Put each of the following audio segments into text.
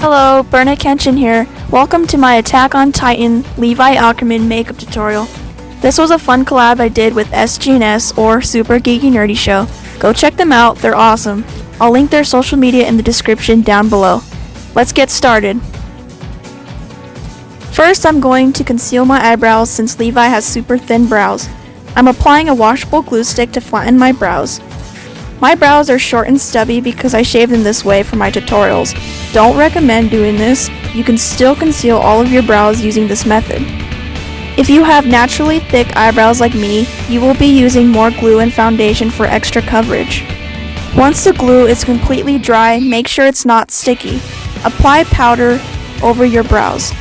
Hello, Burna Kenshin here. Welcome to my Attack on Titan levi Ackerman makeup tutorial. This was a fun collab I did with SGNS or Super Geeky Nerdy show. Go check them out, they're awesome. I'll link their social media in the description down below. Let's get started. First, I'm going to conceal my eyebrows since Levi has super thin brows. I'm applying a washable glue stick to flatten my brows. My brows are short and stubby because I shave them this way for my tutorials. Don't recommend doing this. You can still conceal all of your brows using this method. If you have naturally thick eyebrows like me, you will be using more glue and foundation for extra coverage. Once the glue is completely dry, make sure it's not sticky. Apply powder over your brows.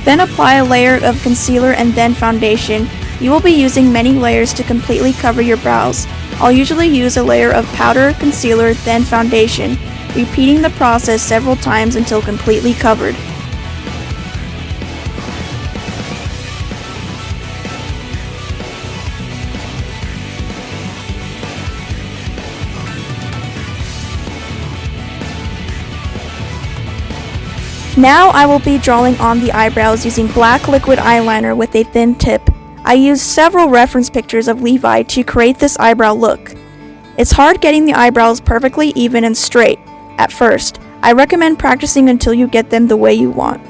Then apply a layer of concealer and then foundation. You will be using many layers to completely cover your brows. I'll usually use a layer of powder, concealer, then foundation, repeating the process several times until completely covered. Now I will be drawing on the eyebrows using black liquid eyeliner with a thin tip. I used several reference pictures of Levi to create this eyebrow look. It's hard getting the eyebrows perfectly even and straight at first. I recommend practicing until you get them the way you want.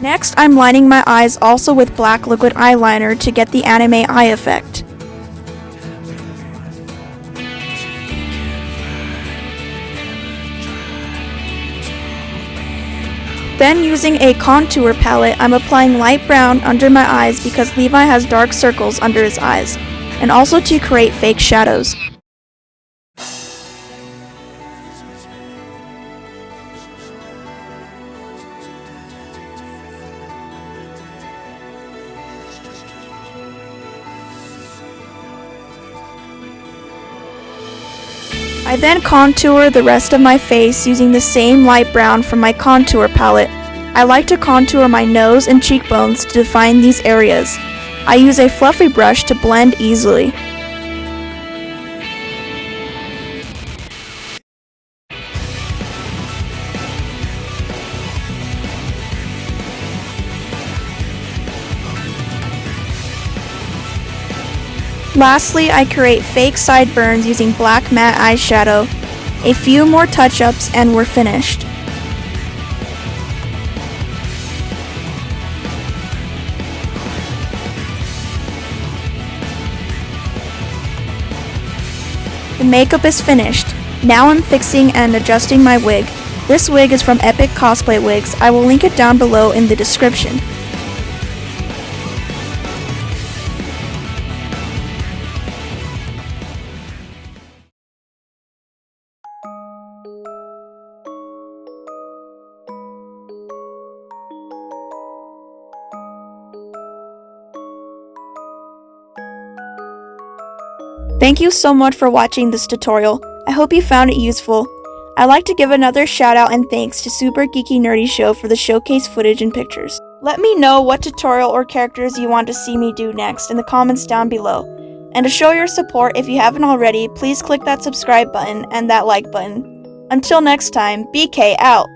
Next, I'm lining my eyes also with black liquid eyeliner to get the anime eye effect. Then using a contour palette, I'm applying light brown under my eyes because Levi has dark circles under his eyes, and also to create fake shadows. I then contour the rest of my face using the same light brown from my contour palette. I like to contour my nose and cheekbones to define these areas. I use a fluffy brush to blend easily. Lastly, I create fake sideburns using black matte eyeshadow. A few more touch-ups and we're finished. The makeup is finished. Now I'm fixing and adjusting my wig. This wig is from Epic Cosplay Wigs. I will link it down below in the description. Thank you so much for watching this tutorial. I hope you found it useful. I'd like to give another shout out and thanks to Super Geeky Nerdy Show for the showcase footage and pictures. Let me know what tutorial or characters you want to see me do next in the comments down below. And to show your support, if you haven't already, please click that subscribe button and that like button. Until next time, BK out!